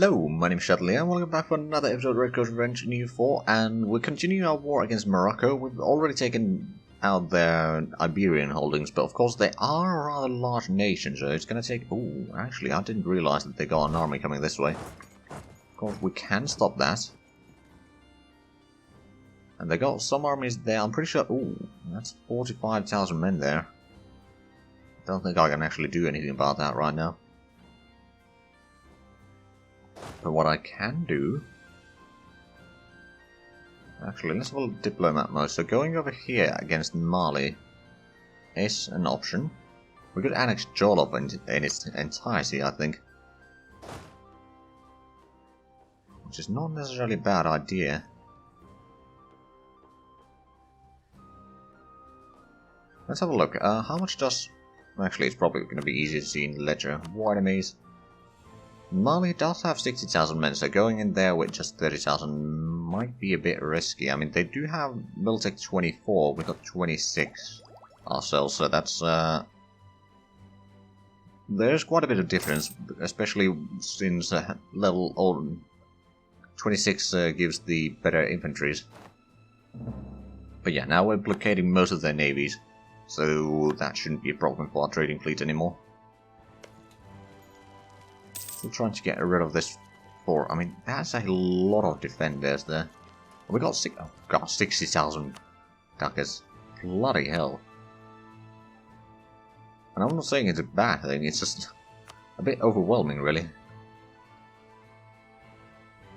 Hello, my name is Shadley and welcome back for another episode of Redcoat Revenge in EU4, and we're continuing our war against Morocco. We've already taken out their Iberian holdings, but of course they are a rather large nation, so it's going to take... Ooh, actually I didn't realize that they got an army coming this way. Of course we can stop that. And they got some armies there, I'm pretty sure... Ooh, that's 45,000 men there. I don't think I can actually do anything about that right now. But what I can do... Actually, let's have a diplomat mode. So going over here against Mali is an option. We could annex Jollof in its entirety, I think. Which is not necessarily a bad idea. Let's have a look. How much does... Actually, it's probably going to be easier to see in the ledger. War enemies. Mali does have 60,000 men, so going in there with just 30,000 might be a bit risky. I mean, they do have Miltech 24, we got 26 ourselves, so that's... There's quite a bit of difference, especially since level 26 gives the better infantries. But yeah, now we're blockading most of their navies, so that shouldn't be a problem for our trading fleet anymore. Still trying to get rid of this fort. I mean, that's a lot of defenders there. We got 60,000 duckers. Bloody hell. And I'm not saying it's a bad thing, it's just a bit overwhelming, really.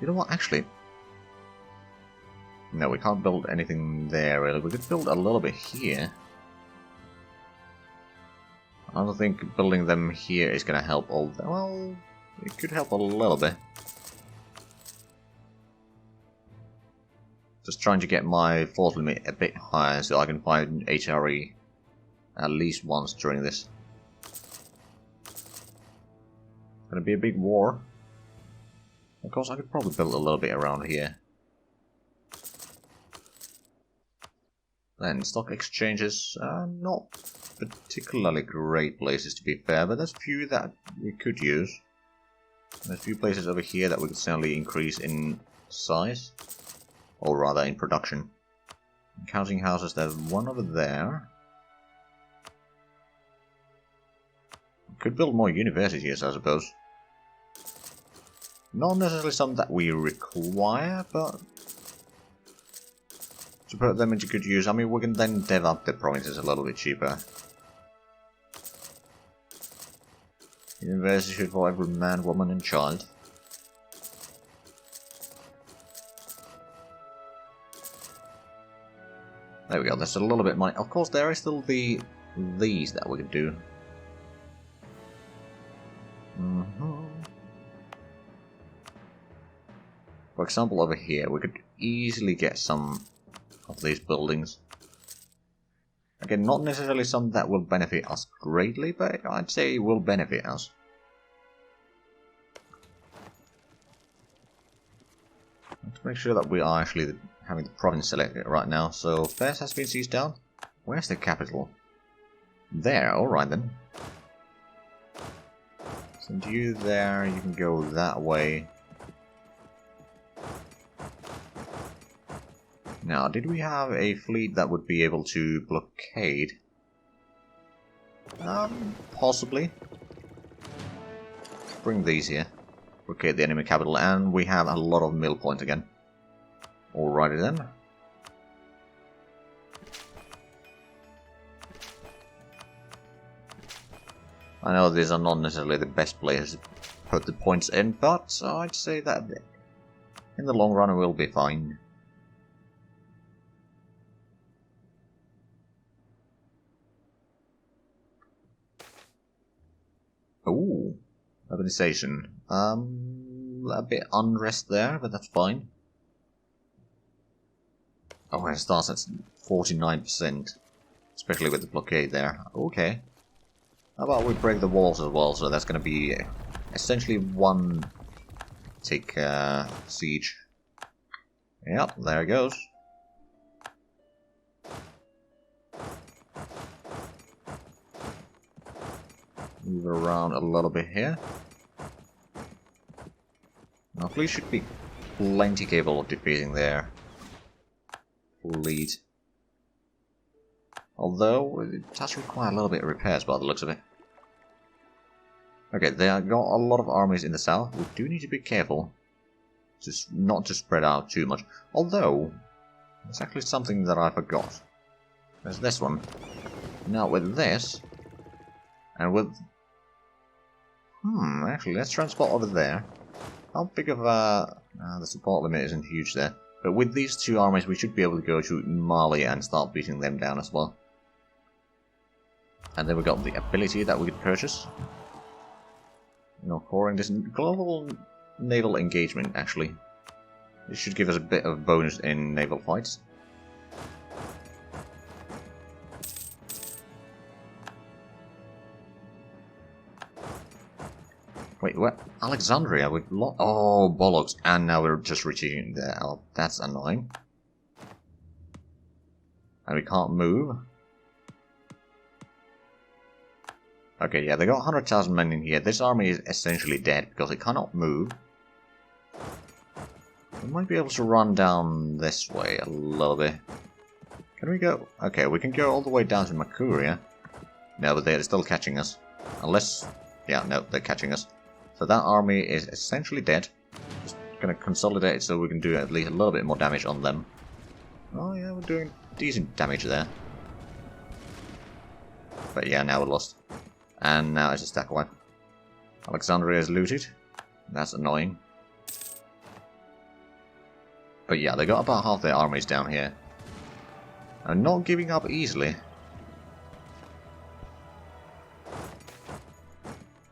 You know what, actually... No, we can't build anything there, really. We could build a little bit here. I don't think building them here is going to help all... Well... It could help a little bit. Just trying to get my force limit a bit higher so I can find HRE at least once during this. Gonna be a big war. Of course, I could probably build a little bit around here. Then stock exchanges are not particularly great places, to be fair, but there's a few that we could use. There's a few places over here that we could certainly increase in size, or rather in production. Counting houses, there's one over there. We could build more universities, I suppose. Not necessarily some that we require, but to put them into good use. I mean, we can then dev up the provinces a little bit cheaper. University for every man, woman and child. There we go, that's a little bit more. Of course, there is still these that we could do. For example, over here, we could easily get some of these buildings. Again, not necessarily some that will benefit us greatly, but I'd say will benefit us. Let's make sure that we are actually having the province selected right now. So, Fez has been seized down. Where's the capital? There, alright then. Send you there, you can go that way. Now, did we have a fleet that would be able to blockade? Possibly. Bring these here. Blockade the enemy capital, and we have a lot of mill points again. Alrighty then. I know these are not necessarily the best places to put the points in, but I'd say that in the long run we'll be fine. Ooh, urbanization. A bit unrest there, but that's fine. Oh, it starts at 49%, especially with the blockade there. Okay. How about we break the walls as well? So that's going to be essentially one tick siege. Yep, there it goes. Move around a little bit here. Our fleet should be plenty capable of defeating their fleet. Although, it does require a little bit of repairs by the looks of it. Okay, they have got a lot of armies in the south. We do need to be careful. Just not to spread out too much. Although, there's actually something that I forgot. There's this one. Now with this, and with... actually, let's transport over there. How big of a... the support limit isn't huge there. But with these two armies, we should be able to go to Mali and start beating them down as well. And then we got the ability that we could purchase. You know, coring this global naval engagement, actually. This should give us a bit of bonus in naval fights. Wait, what? Alexandria, we've lost... Oh, bollocks. And now we're just retreating there. Oh, that's annoying. And we can't move. Okay, yeah, they got 100,000 men in here. This army is essentially dead because it cannot move. We might be able to run down this way a little bit. Can we go? Okay, we can go all the way down to Makuria. No, but they're still catching us. Unless... Yeah, no, they're catching us. So that army is essentially dead. Just gonna consolidate it so we can do at least a little bit more damage on them. Oh yeah, we're doing decent damage there. But yeah, now we're lost. And now it's a stack wipe. Alexandria is looted. That's annoying. But yeah, they got about half their armies down here. And not giving up easily.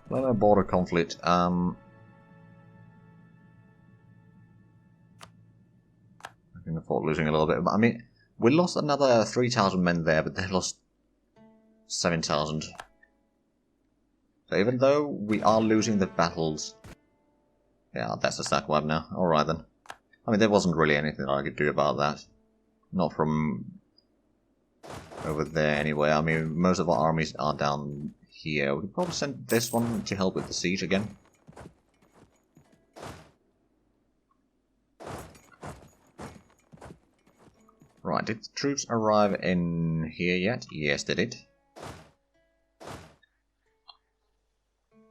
Another border conflict. I can afford losing a little bit. But I mean, we lost another 3,000 men there, but they lost 7,000. So even though we are losing the battles... Yeah, that's a stack wipe now. Alright then. I mean, there wasn't really anything I could do about that. Not from over there anyway. I mean, most of our armies are down here. We could probably send this one to help with the siege again. Right, did the troops arrive in here yet? Yes, they did.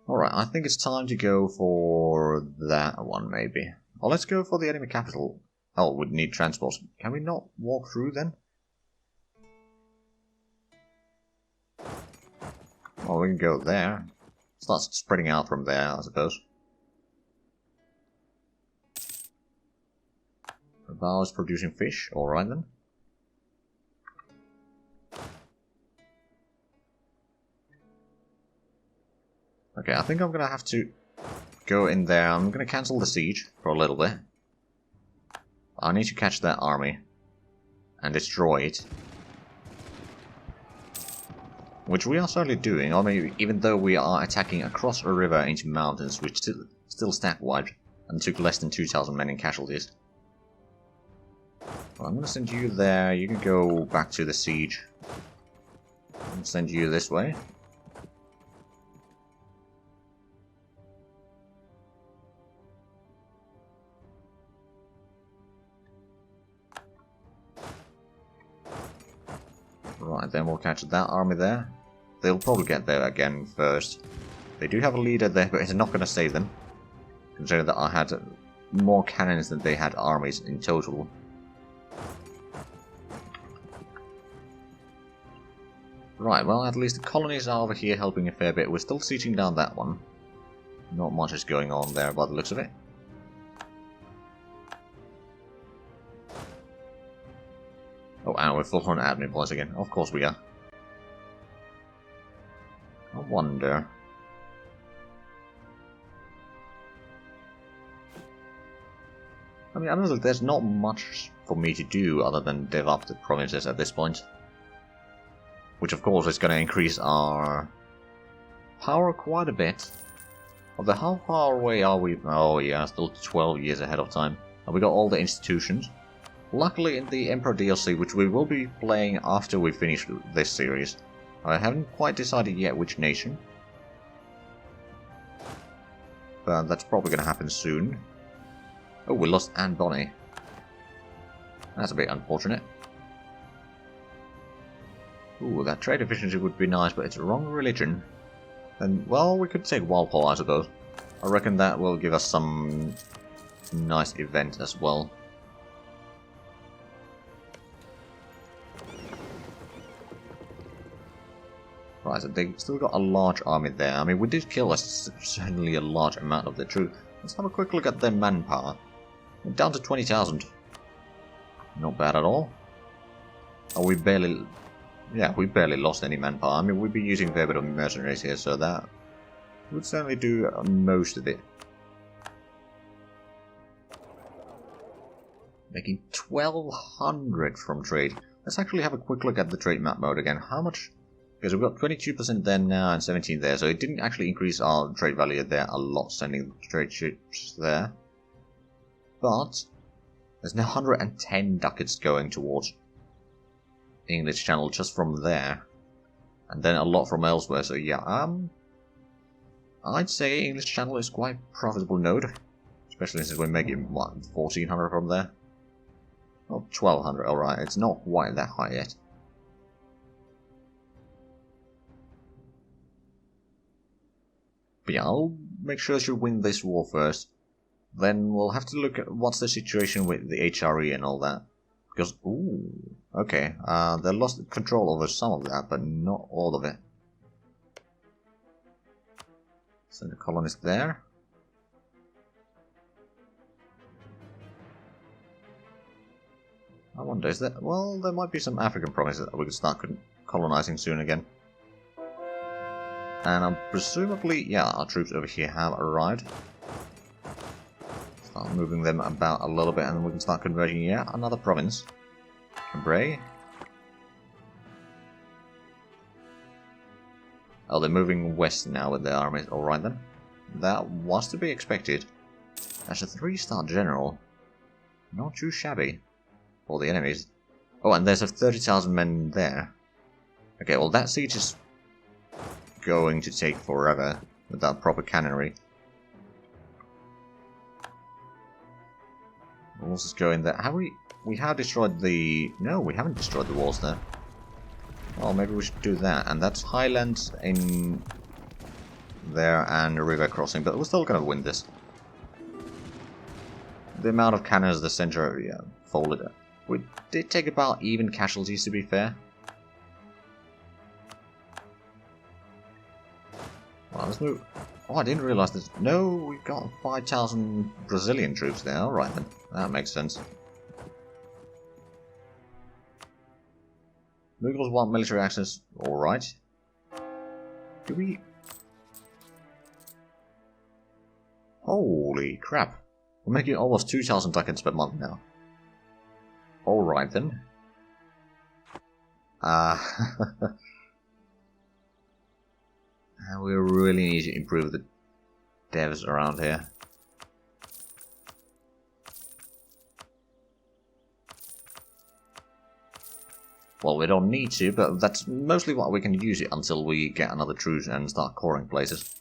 Alright, I think it's time to go for that one, maybe. Or let's go for the enemy capital. Oh, we'd need transport. Can we not walk through then? Well, we can go there. Start spreading out from there, I suppose. Raval is producing fish. Alright then. Okay, I think I'm gonna have to go in there. I'm gonna cancel the siege for a little bit. I need to catch that army and destroy it. Which we are certainly doing. I mean, even though we are attacking across a river into mountains, which still stack wide and took less than 2,000 men in casualties. Well, I'm gonna send you there. You can go back to the siege. I'll send you this way. Right, then we'll catch that army there. They'll probably get there again first. They do have a leader there, but it's not going to save them. Considering that I had more cannons than they had armies in total. Right, well, at least the colonies are over here helping a fair bit. We're still sieging down that one. Not much is going on there by the looks of it. Oh, and we're full on admin points again. Of course we are. I wonder. I mean, honestly, there's not much for me to do other than dev up the provinces at this point. Which, of course, is going to increase our power quite a bit. Although, how far away are we? Oh, yeah, still 12 years ahead of time. And we got all the institutions. Luckily, in the Emperor DLC, which we will be playing after we finish this series, I haven't quite decided yet which nation. But that's probably going to happen soon. Oh, we lost Anne Bonny. That's a bit unfortunate. Ooh, that trade efficiency would be nice, but it's the wrong religion. And, well, we could take Walpole, I suppose. I reckon that will give us some nice event as well. Right, so they still got a large army there. I mean, we did kill certainly a large amount of the troops. Let's have a quick look at their manpower. We're down to 20,000. Not bad at all. Oh, we barely lost any manpower. I mean, we've been using a fair bit of mercenaries here, so that would certainly do most of it. Making 1,200 from trade. Let's actually have a quick look at the trade map mode again. How much? Because we've got 22% there now and 17 there, so it didn't actually increase our trade value there a lot, sending trade ships there. But there's now 110 ducats going towards English Channel just from there, and then a lot from elsewhere. So yeah, I'd say English Channel is quite a profitable node, especially since we're making what 1,400 from there. Oh, 1,200. All right, it's not quite that high yet. But yeah, I'll make sure to win this war first. Then we'll have to look at what's the situation with the HRE and all that. Because, ooh, okay, they lost control over some of that, but not all of it. Send a colonist there. I wonder, is that... Well, there might be some African provinces that we can start colonizing soon again. And presumably, yeah, our troops over here have arrived. Start moving them about a little bit, and then we can start converting, yeah, another province. Cambrai. Oh, they're moving west now with their armies. Alright then. That was to be expected. That's a 3-star general. Not too shabby. For the enemies. Oh, and there's a 30,000 men there. Okay, well that siege is going to take forever without proper cannonry. Walls is going there. Have we have destroyed the... No, we haven't destroyed the walls there. Well, maybe we should do that. And that's Highlands in there and a river crossing, but we're still going to win this. The amount of cannons the center, yeah, folded. We did take about even casualties, to be fair. Well, let's move. Oh, I didn't realize this. No, we've got 5,000 Brazilian troops there. Alright then. That makes sense. Mughals want military access. Alright. Do we... Holy crap. We're making almost 2,000 ducats per month now. Alright then. We really need to improve the devs around here. Well, we don't need to, but that's mostly what we can use it until we get another truce and start coring places.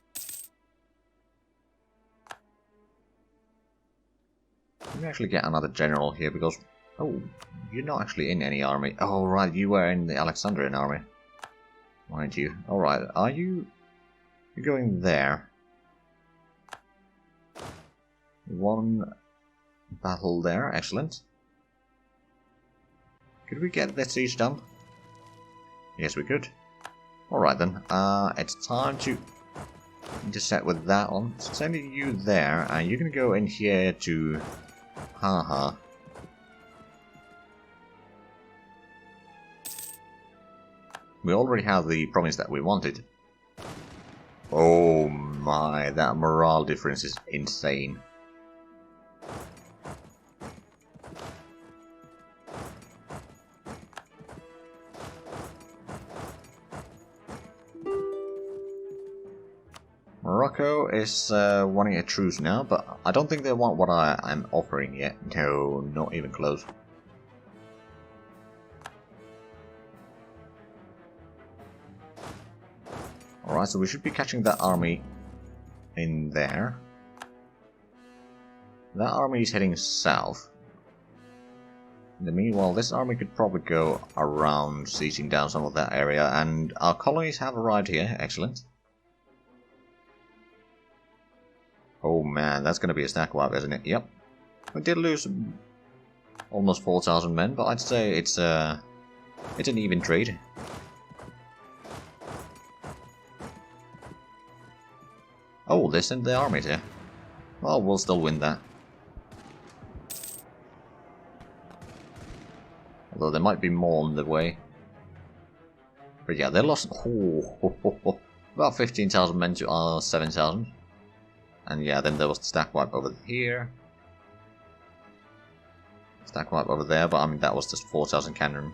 Let me actually get another general here because... Oh, you're not actually in any army. Oh, right, you were in the Alexandrian army. Weren't you? Alright, are you... You're going there. One battle there, excellent. Could we get that siege done? Yes, we could. Alright then, it's time to intercept with that one. Sending you there, and you're gonna go in here to... Haha. We already have the province that we wanted. Oh my, that morale difference is insane. Morocco is wanting a truce now, but I don't think they want what I'm offering yet. No, not even close. Alright, so we should be catching that army in there. That army is heading south. In the meanwhile, this army could probably go around, sieging down some of that area, and our colonies have arrived here. Excellent. Oh man, that's going to be a stack wipe, isn't it? Yep. We did lose almost 4,000 men, but I'd say it's an even trade. Oh, they sent the armies here. Well, we'll still win that. Although there might be more on the way. But yeah, they lost about 15,000 men to our 7,000. And yeah, then there was the stack wipe over here. Stack wipe over there, but I mean that was just 4,000 cannon.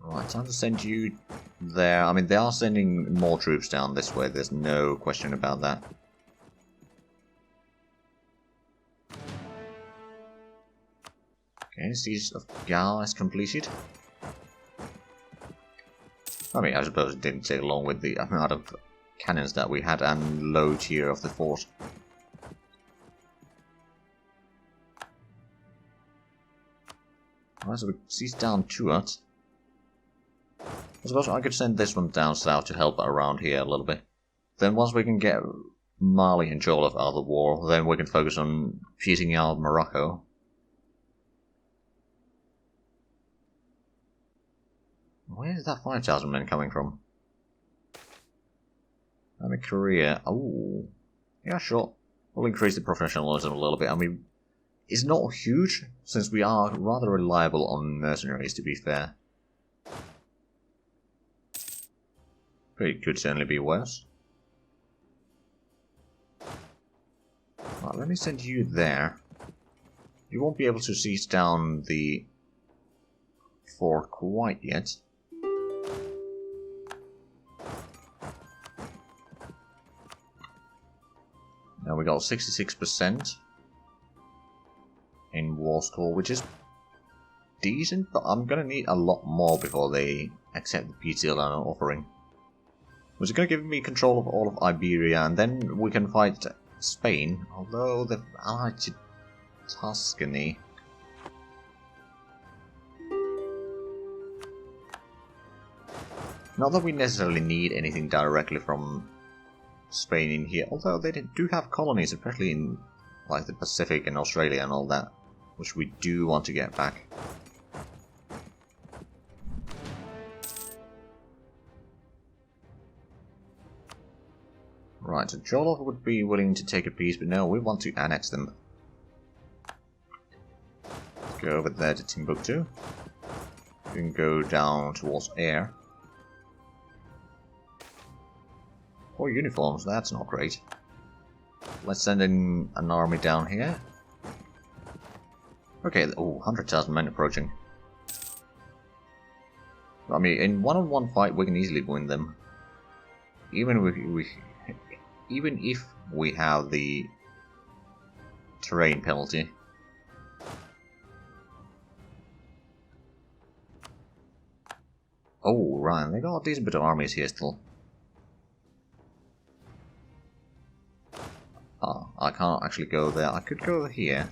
Right, time to send you there. I mean, they are sending more troops down this way, there's no question about that. Okay, siege of Gar is completed. I mean, I suppose it didn't take long with the amount of cannons that we had and low tier of the fort. Alright, so we siege down to it. I suppose I could send this one down south to help around here a little bit. Then once we can get Mali and Jollof out of the war, then we can focus on piecing out Morocco. Where is that 5,000 men coming from? I mean, Korea. Oh, yeah, sure. We'll increase the professionalism a little bit. I mean, it's not huge, since we are rather reliable on mercenaries, to be fair. But it could certainly be worse. Right, let me send you there. You won't be able to siege down the fort quite yet. Now we got 66% in war score, which is decent, but I'm gonna need a lot more before they accept the peace deal I'm offering. Which is gonna give me control of all of Iberia, and then we can fight Spain, although they've allied to Tuscany. Not that we necessarily need anything directly from Spain in here, although they do have colonies, especially in like the Pacific and Australia and all that, which we do want to get back. Right, so Jollof would be willing to take a piece, but no, we want to annex them. Let's go over there to Timbuktu. We can go down towards Air. 4 uniforms, that's not great. Let's send in an army down here. Okay, oh, 100,000 men approaching. I mean, in one-on-one fight, we can easily win them. Even if we have the terrain penalty. Oh, right, they got a decent bit of armies here still. Ah, I can't actually go there. I could go here.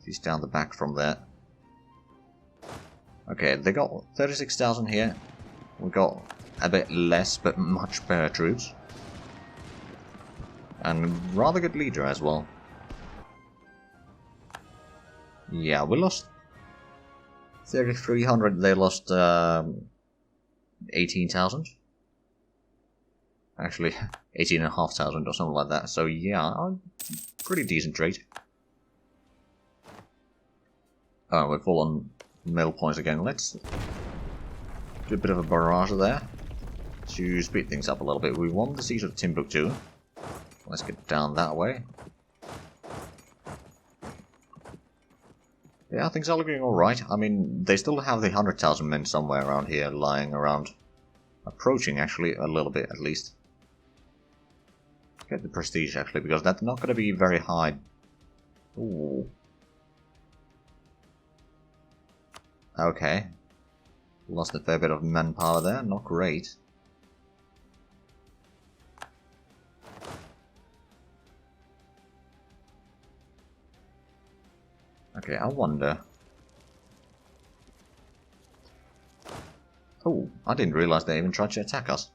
He's down the back from there. Okay, they got 36,000 here. We got a bit less, but much better troops. And rather good leader as well. Yeah, we lost 3,300, they lost 18,000. Actually, 18,500 or something like that. So yeah, pretty decent trade. Oh, we're full on mill points again. Let's do a bit of a barrage there to speed things up a little bit. We won the siege of Timbuktu. Let's get down that way. Yeah, things are looking alright. I mean, they still have the 100,000 men somewhere around here lying around. Approaching, actually, a little bit at least. Get the prestige, actually, because that's not going to be very high. Ooh. Okay. Lost a fair bit of manpower there, not great. Okay, I wonder. Oh, I didn't realize they even tried to attack us.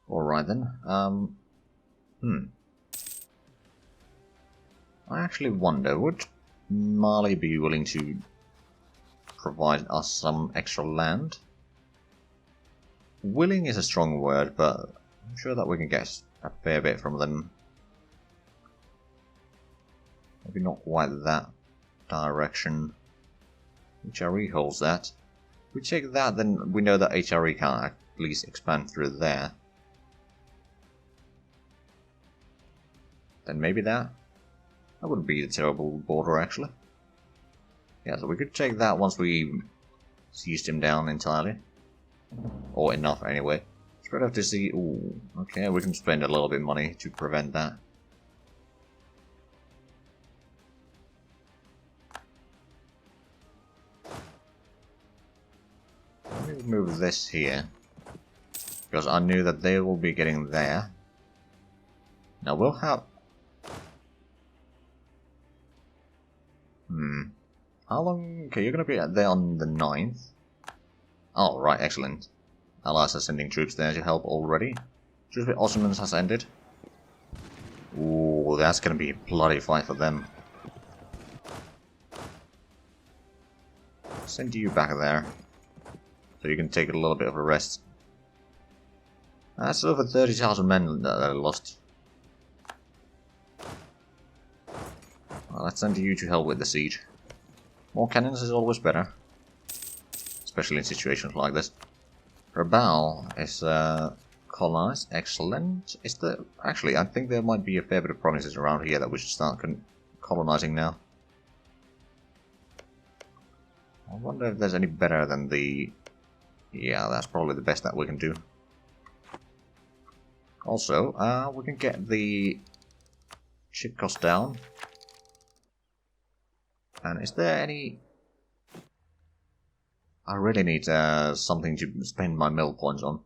Alright then. I actually wonder, would Mali be willing to provide us some extra land? Willing is a strong word, but I'm sure that we can get a fair bit from them. Maybe not quite that direction. HRE holds that. If we take that, then we know that HRE can at least expand through there. Then maybe that? That wouldn't be a terrible border, actually. Yeah, so we could take that once we seized him down entirely. Or enough, anyway. Spread out to see... Ooh, okay, we can spend a little bit of money to prevent that. Let me move this here. Because I knew that they will be getting there. Now we'll have... How long... Okay, you're going to be there on the 9th. Oh, right, excellent. Allies are sending troops there to help already. Troops with Ottomans has ended. Ooh, that's going to be a bloody fight for them. Send you back there. So you can take a little bit of a rest. That's over 30,000 men that I lost. Well, let's send you to help with the siege. More cannons is always better. Especially in situations like this. Rabaul is colonized. Excellent. Is there... Actually, I think there might be a fair bit of provinces around here that we should start colonizing now. I wonder if there's any better than the... Yeah, that's probably the best that we can do. Also, we can get the ship cost down. And is there any... I really need something to spend my mill points on.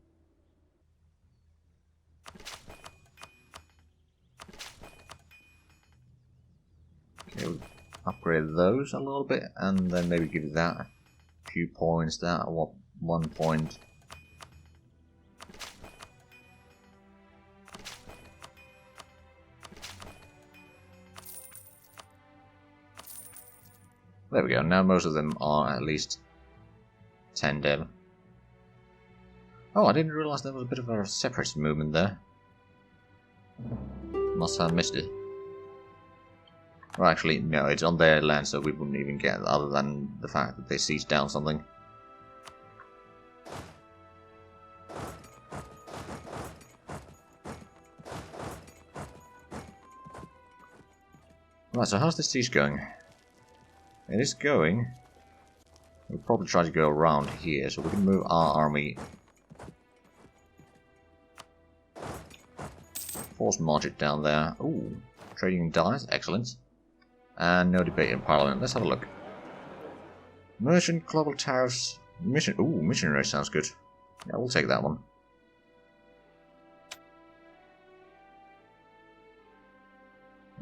Okay, we'll upgrade those a little bit, and then maybe give that a few points, that, what, 1 point. There we go, now most of them are at least 10 dev. Oh, I didn't realize there was a bit of a separate movement there. Must have missed it. Well, actually, no, it's on their land, so we wouldn't even get it, other than the fact that they seized down something. Right, so how's this siege going? It is going. We'll probably try to go around here, so we can move our army. Force march it down there. Ooh, trading dies, excellent. And no debate in Parliament. Let's have a look. Merchant, global tariffs, mission. Ooh, missionary sounds good. Yeah, we'll take that one.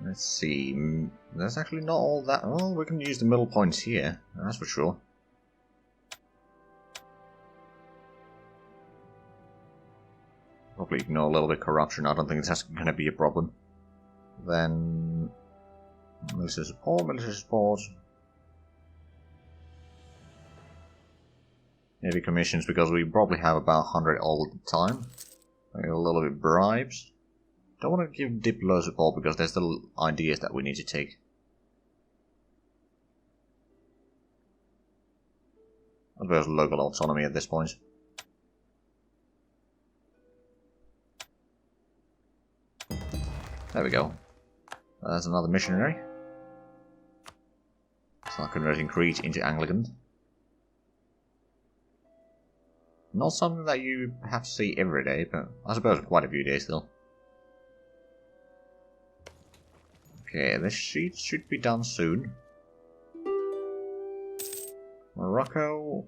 Let's see. There's actually not all that. Oh, we can use the middle points here. That's for sure. Probably ignore a little bit of corruption. I don't think that's going to be a problem. Then military support, military support. Navy commissions, because we probably have about 100 all the time. Maybe a little bit of bribes. Don't want to give diplo support because there's still ideas that we need to take. I suppose local autonomy at this point. There we go. There's another missionary. Start converting Crete into Anglican. Not something that you have to see every day, but I suppose quite a few days still. Okay, this sheet should be done soon. Morocco...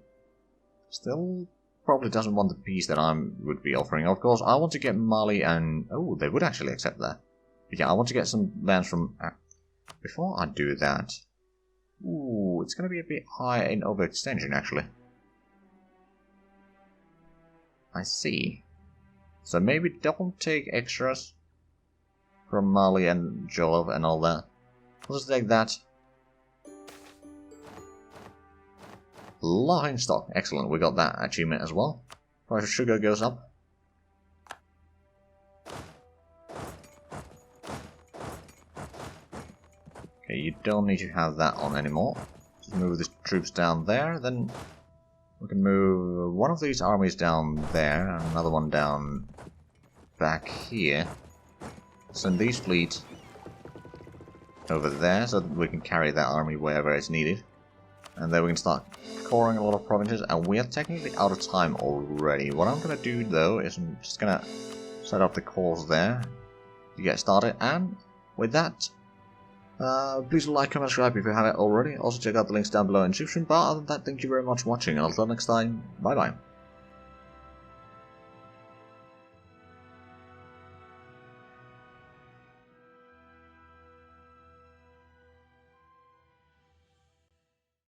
still probably doesn't want the peace that I would be offering. Of course, I want to get Mali and... Oh, they would actually accept that. But yeah, I want to get some lands from... Before I do that... Ooh, it's going to be a bit high in overextension, actually. I see. So maybe don't take extras from Mali and Jolov and all that. Let's take that. Laughing stock. Excellent, we got that achievement as well. Price of sugar goes up. Okay, you don't need to have that on anymore. Just move the troops down there, then we can move one of these armies down there, and another one down back here. Send these fleets over there so that we can carry that army wherever it's needed. And then we can start coring a lot of provinces, and we are technically out of time already. What I'm going to do though is I'm just going to set up the cores there to get started, and with that, please like, comment, subscribe if you haven't already. Also check out the links down below in the description bar. Other than that, thank you very much for watching, and until next time, bye bye.